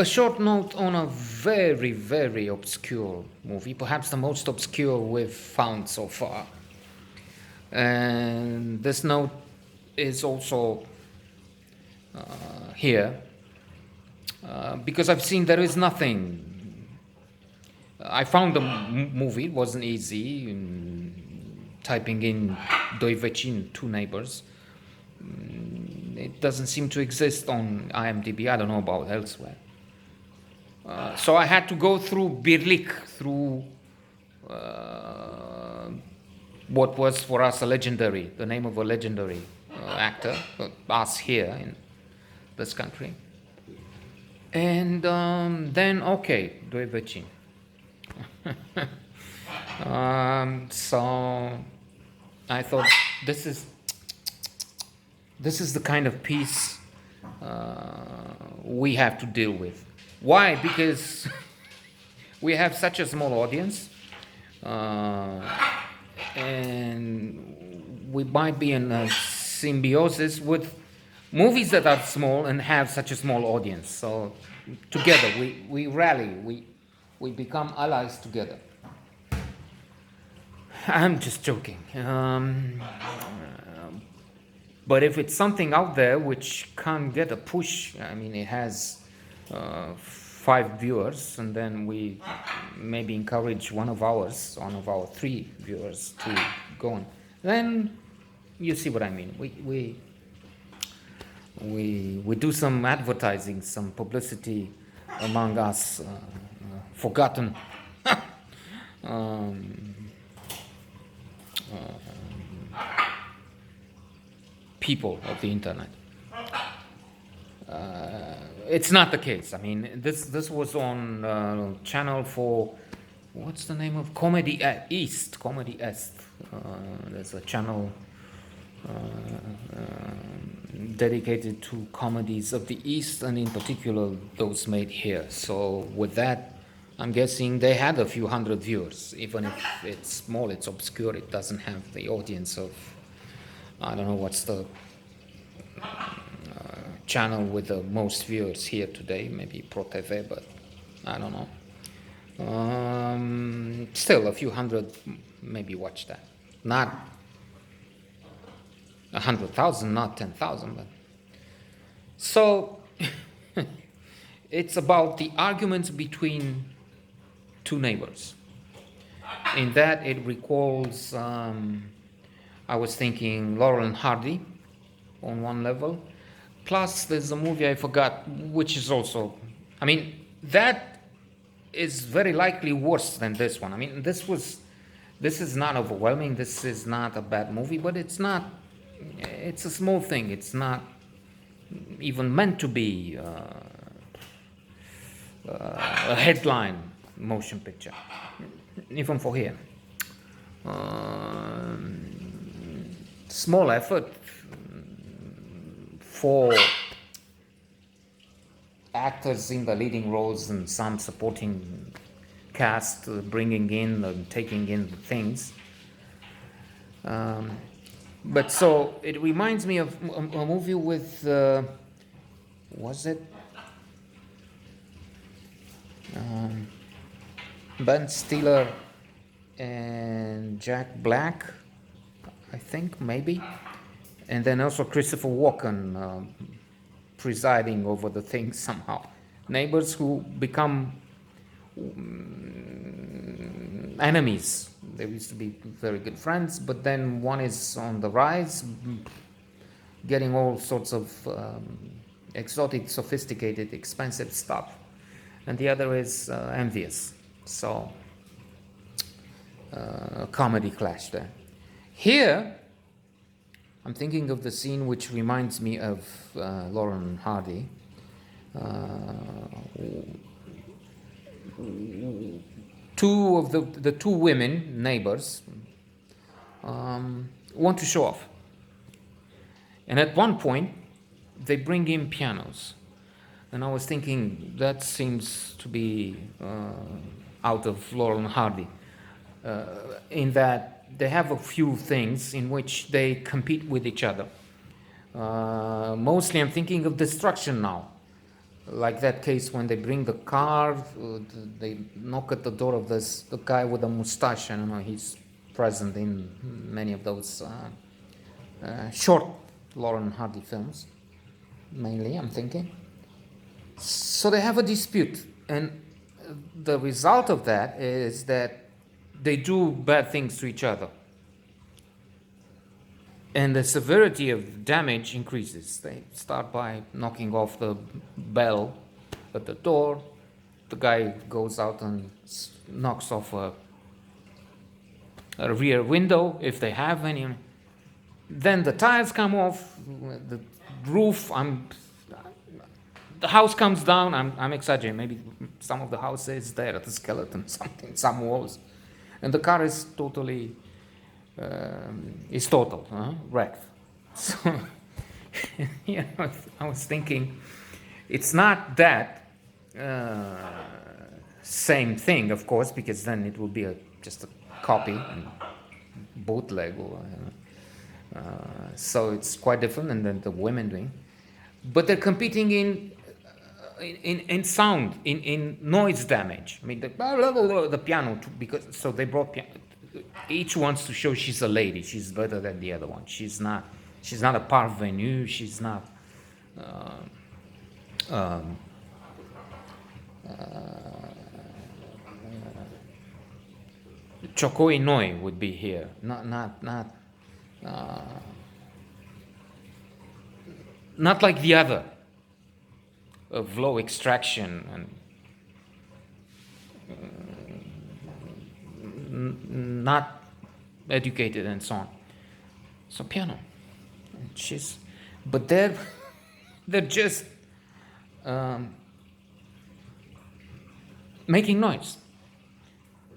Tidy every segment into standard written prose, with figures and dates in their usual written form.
A short note on a very, very obscure movie, perhaps the most obscure we've found so far. And this note is also here because I've seen there is nothing. I found the movie, it wasn't easy. Typing in Doi Vecini, two neighbors. It doesn't seem to exist on IMDb. I don't know about elsewhere. So I had to go through Birlik, through what was for us the name of a legendary actor, us here in this country. And then, okay, Doi Vecini. So I thought this is the kind of piece we have to deal with. Why? Because we have such a small audience, and we might be in a symbiosis with movies that are small and have such a small audience. So together we rally, we become allies together. I'm just joking. But if it's something out there which can't get a push, I mean, it has 5 viewers, and then we maybe encourage one of our 3 viewers to go on, then you see what I mean. We do some advertising, some publicity among us forgotten people of the internet. It's not the case. I mean, this was on channel for, what's the name of, Comedy East. There's a channel dedicated to comedies of the East, and in particular those made here. So with that, I'm guessing they had a few hundred viewers. Even if it's small, it's obscure, it doesn't have the audience of, I don't know what's the channel with the most viewers here today, maybe ProTV, but I don't know. Still a few hundred maybe watch that. Not 100,000, not 10,000, but so it's about the arguments between two neighbors. In that it recalls, I was thinking Laurel and Hardy on one level, plus there's a movie I forgot, which is also, I mean, that is very likely worse than this one. I mean, this is not overwhelming, this is not a bad movie, but it's a small thing. It's not even meant to be a headline motion picture, even for here. Small effort, 4 actors in the leading roles and some supporting cast bringing in and taking in the things. But so it reminds me of a movie with, was it Ben Stiller and Jack Black, I think, maybe, and then also Christopher Walken presiding over the thing somehow. Neighbors who become enemies. They used to be very good friends, but then one is on the rise, getting all sorts of exotic, sophisticated, expensive stuff, and the other is envious. So a comedy clash there. Here I'm thinking of the scene which reminds me of Laurel and Hardy. Two of the two women neighbors want to show off, and at one point they bring in pianos, and I was thinking that seems to be out of Laurel and Hardy, in that they have a few things in which they compete with each other. Mostly I'm thinking of destruction now. Like that case when they bring the car, they knock at the door of the guy with a mustache. I don't know, he's present in many of those short Lauren Hardy films, mainly, I'm thinking. So they have a dispute, and the result of that is that they do bad things to each other. And the severity of damage increases. They start by knocking off the bell at the door. The guy goes out and knocks off a rear window, if they have any. Then the tires come off, the roof. The house comes down. I'm exaggerating. Maybe some of the house is there, the skeleton, something, some walls, and the car is totally total wrecked. So I was thinking, it's not that same thing, of course, because then it will be just a copy, and bootleg, or so it's quite different, and then the women doing, but they're competing in sound, in noise damage. I mean, the piano, because so they brought piano. Each wants to show she's a lady. She's better than the other one. She's not a parvenue. She's not. Chokoi Noi would be here. Not like the other, of low extraction and not educated and so on. So piano, but they're just making noise,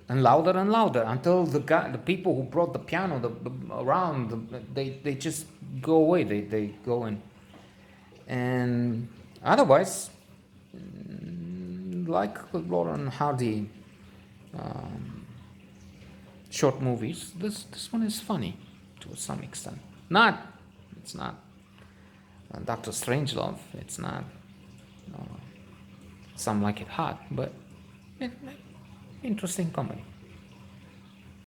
and louder until the people who brought the piano around, they just go away. They go and otherwise, like Lauren Hardy short movies, this one is funny to some extent. It's not Dr. Strangelove. It's not Some Like It Hot, but interesting comedy.